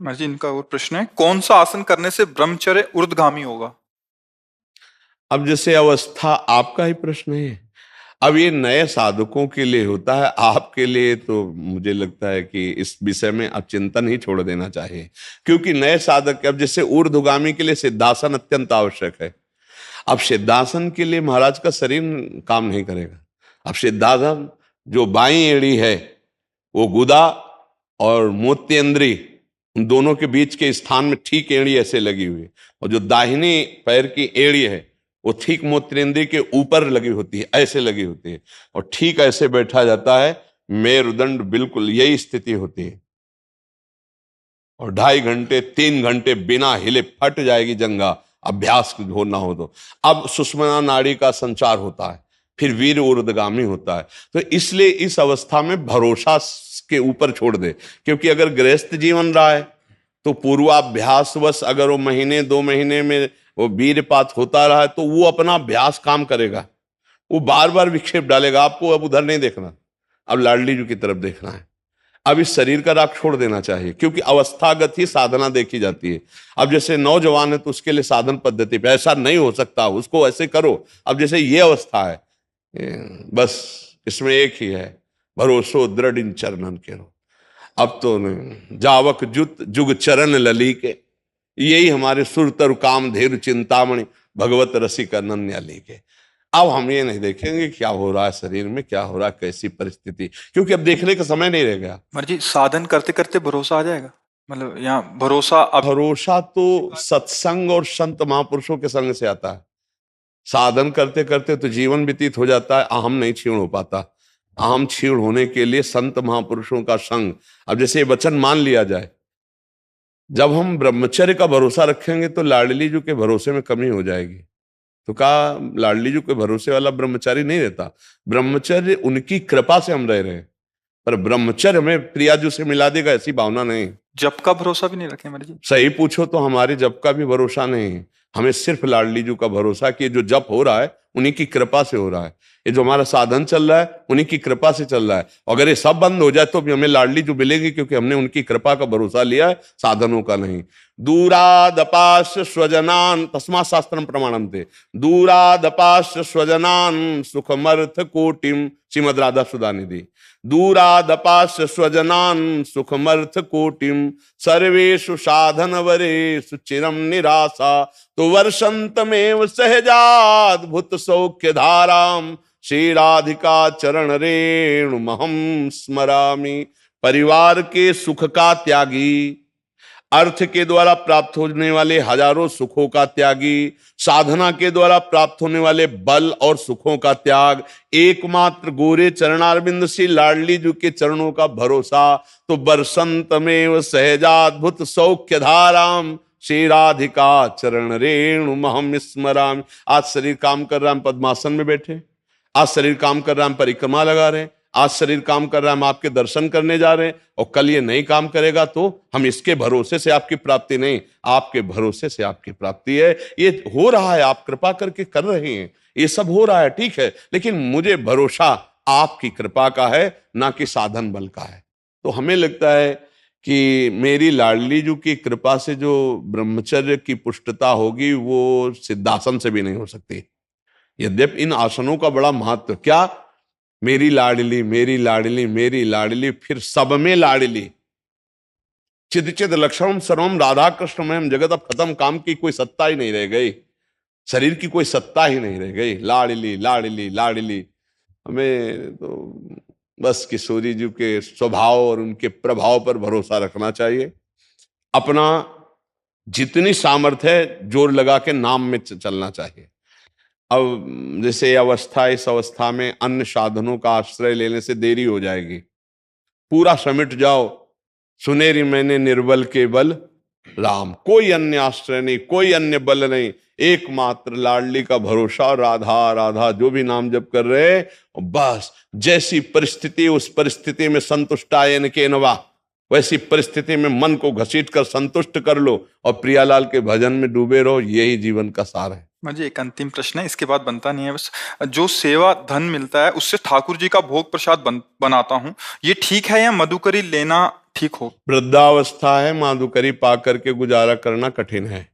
महर्षि जी, इनका और प्रश्न है, कौन सा आसन करने से ब्रह्मचर्य ऊर्ध्वगामी होगा? अब जैसे अवस्था आपका ही प्रश्न है। अब ये नए साधकों के लिए होता है, आपके लिए तो मुझे लगता है कि इस विषय में आप चिंतन ही छोड़ देना चाहिए। क्योंकि नए साधक, अब जैसे ऊर्ध्वगामी के लिए सिद्धासन अत्यंत आवश्यक है। अब सिद्धासन के लिए महाराज का शरीर काम नहीं करेगा। अब सिद्धासन, जो बाई एड़ी है वो गुदा और मोत्येंद्री, उन दोनों के बीच के स्थान में ठीक एड़ी ऐसे लगी हुई है, और जो दाहिनी पैर की एड़ी है वो ठीक मोत्रेंद्री के ऊपर लगी होती है, ऐसे लगी होती है, और ठीक ऐसे बैठा जाता है। मेरुदंड बिल्कुल यही स्थिति होती है, और 2.5 घंटे 3 घंटे बिना हिले फट जाएगी जंघा, अभ्यास होना हो तो। अब सुषुम्ना नाड़ी का संचार होता है, फिर वीर ऊर्ध्वगामी होता है। तो इसलिए इस अवस्था में भरोसा के ऊपर छोड़ दे। क्योंकि अगर गृहस्थ जीवन रहा है तो पूर्वाभ्यासवश अगर वो महीने 2 महीने में वो वीरपात होता रहा है तो वो अपना अभ्यास काम करेगा, वो बार बार विक्षेप डालेगा। आपको अब उधर नहीं देखना, अब लाडली जी की तरफ देखना है। अब इस शरीर का राग छोड़ देना चाहिए, क्योंकि अवस्थागत ही साधना देखी जाती है। अब जैसे नौजवान है तो उसके लिए साधन पद्धति पे ऐसा नहीं हो सकता, उसको ऐसे करो। अब जैसे ये अवस्था है, बस इसमें एक ही है, भरोसो दृढ़ इन चरणन के रो। अब तो नहीं, जावक जुत जुग चरण लली के, यही हमारे सुर तरु काम धीर चिंतामणि भगवत रसिक अनन्या के। अब हम ये नहीं देखेंगे क्या हो रहा है शरीर में, क्या हो रहा है, कैसी परिस्थिति, क्योंकि अब देखने का समय नहीं रह गया। महर्षि जी, साधन करते करते भरोसा आ जाएगा? मतलब यहाँ भरोसा अब भरोसा तो सत्संग और संत महापुरुषों के संग से आता है। साधन करते करते तो जीवन व्यतीत हो जाता है, अहम नहीं क्षीण हो पाता। अहम क्षीण होने के लिए संत महापुरुषों का संग। अब जैसे ये वचन मान लिया जाए, जब हम ब्रह्मचर्य का भरोसा रखेंगे तो लाडली जी के भरोसे में कमी हो जाएगी। तो कहा लाडली जी के भरोसे वाला ब्रह्मचारी नहीं रहता। ब्रह्मचर्य उनकी कृपा से हम रह रहे हैं, पर ब्रह्मचर्य में प्रियाजू से मिला देगा ऐसी भावना नहीं। जप का भरोसा भी नहीं रखे महर्षि जी? सही पूछो तो हमारे जप का भी भरोसा नहीं है। हमें सिर्फ लाडली जी का भरोसा कि जो जप हो रहा है उन्हीं की कृपा से हो रहा है। ये जो हमारा साधन चल रहा है उन्हीं की कृपा से चल रहा है। अगर ये सब बंद हो जाए तो भी हमें लाडली जो मिलेगी, क्योंकि हमने उनकी कृपा का भरोसा लिया है, साधनों का नहीं। दूरादपाश स्वजनान तस्मा शास्त्रम प्रमाणम थे। दूरादपाश स्वजनान सुखमर्थ कोटिम, श्रीमद राधा सुधा निधि। दूरादपाश स्वजनान सुखमर्थ कोटिम, सर्वेषु साधन वरेषु चिरम निराशा, तो वर्षंतमेव सहजाद्भुत सौख्य धाराम, श्री राधिका चरण रेणु महम स्मरामि। परिवार के सुख का त्यागी, अर्थ के द्वारा प्राप्त होने वाले हजारों सुखों का त्यागी, साधना के द्वारा प्राप्त होने वाले बल और सुखों का त्याग, एकमात्र गोरे चरणारविंद श्री लाडली जी के चरणों का भरोसा, तो बरसंतमेव सहजाद्भुत सौख्य धाराम, श्री राधिका चरण रेणु महम स्मरामि। आज शरीर काम कर रहा है, हम पद्मासन में बैठे। आज शरीर काम कर रहा है, हम परिक्रमा लगा रहे हैं। आज शरीर काम कर रहा है, हम आपके दर्शन करने जा रहे हैं। और कल ये नहीं काम करेगा तो हम इसके भरोसे से आपकी प्राप्ति नहीं, आपके भरोसे से आपकी प्राप्ति है। ये हो रहा है, आप कृपा करके कर रहे हैं, ये सब हो रहा है, ठीक है, लेकिन मुझे भरोसा आपकी कृपा का है, ना कि साधन बल का है। तो हमें लगता है कि मेरी लाडली जी की कृपा से जो ब्रह्मचर्य की पुष्टता होगी वो सिद्धासन से भी नहीं हो सकती। यद्यपि इन आसनों का बड़ा महत्व, क्या मेरी लाडली मेरी लाडली मेरी लाडली, फिर सब में लाडली। चिद चिद लक्षणम सर्वम राधा कृष्ण में जगत। अब खत्म, काम की कोई सत्ता ही नहीं रह गई, शरीर की कोई सत्ता ही नहीं रह गई। लाडली लाडली लाडली। हमें तो बस किशोरी जी के स्वभाव और उनके प्रभाव पर भरोसा रखना चाहिए। अपना जितनी सामर्थ्य है जोर लगा के नाम में चलना चाहिए। अब जैसे अवस्था, इस अवस्था में अन्य साधनों का आश्रय लेने से देरी हो जाएगी। पूरा समिट जाओ, सुनेरी मैंने निर्बल के बल राम। कोई अन्य आश्रय नहीं, कोई अन्य बल नहीं, एकमात्र लाडली का भरोसा। राधा राधा जो भी नाम जप कर रहे हैं, बस जैसी परिस्थिति उस परिस्थिति में संतुष्टायन के नवा, वैसी परिस्थिति में मन को घसीट कर संतुष्ट कर लो और प्रियालाल के भजन में डूबे रहो। यही जीवन का सार है। मुझे एक अंतिम प्रश्न है, इसके बाद बनता नहीं है बस। जो सेवा धन मिलता है उससे ठाकुर जी का भोग प्रसाद बनाता हूँ, ये ठीक है या मधुकरी लेना ठीक हो? वृद्धावस्था है, माधुकरी पा करके गुजारा करना कठिन है,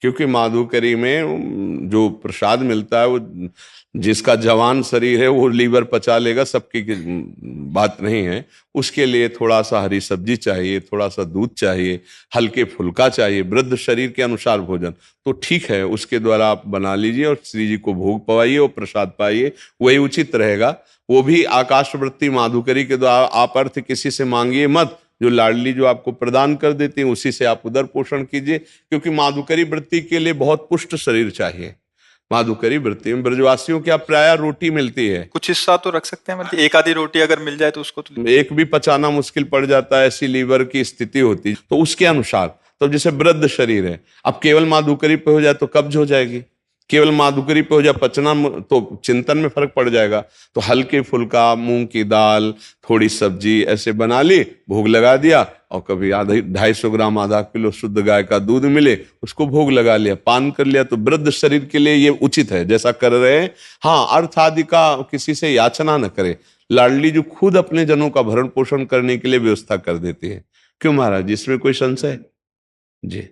क्योंकि माधुकरी में जो प्रसाद मिलता है वो जिसका जवान शरीर है वो लीवर पचा लेगा, सबकी बात नहीं है। उसके लिए थोड़ा सा हरी सब्जी चाहिए, थोड़ा सा दूध चाहिए, हल्के फुल्का चाहिए, वृद्ध शरीर के अनुसार भोजन तो ठीक है, उसके द्वारा आप बना लीजिए और श्री जी को भोग पवाइए और प्रसाद पाइए, वही उचित रहेगा। वो भी आकाशवृत्ति माधुकरी के द्वारा, आप अर्थ किसी से मांगिए मत, जो लाडली जो आपको प्रदान कर देती है उसी से आप उदर पोषण कीजिए, क्योंकि माधुकरी वृत्ति के लिए बहुत पुष्ट शरीर चाहिए। माधुकरी वृत्ति में ब्रजवासियों क्या प्राय रोटी मिलती है, कुछ हिस्सा तो रख सकते हैं, मतलब एक आधी रोटी अगर मिल जाए तो उसको तो। एक भी पचाना मुश्किल पड़ जाता है, ऐसी लीवर की स्थिति होती है, तो उसके अनुसार। तो जैसे वृद्ध शरीर है, अब केवल माधुकरी पे हो जाए तो कब्ज हो जाएगी, केवल माधुकरी पे हो जाए पचना तो चिंतन में फर्क पड़ जाएगा। तो हल्के फुल्का, मूंग की दाल, थोड़ी सब्जी ऐसे बना ली, भोग लगा दिया, और कभी आधा 250 ग्राम आधा किलो शुद्ध गाय का दूध मिले उसको भोग लगा लिया, पान कर लिया, तो वृद्ध शरीर के लिए ये उचित है जैसा कर रहे हैं। हाँ, अर्थ आदि का किसी से याचना न करे, लाडली जो खुद अपने जनों का भरण पोषण करने के लिए व्यवस्था कर देती है। क्यों महाराज, इसमें कोई संशय? जी।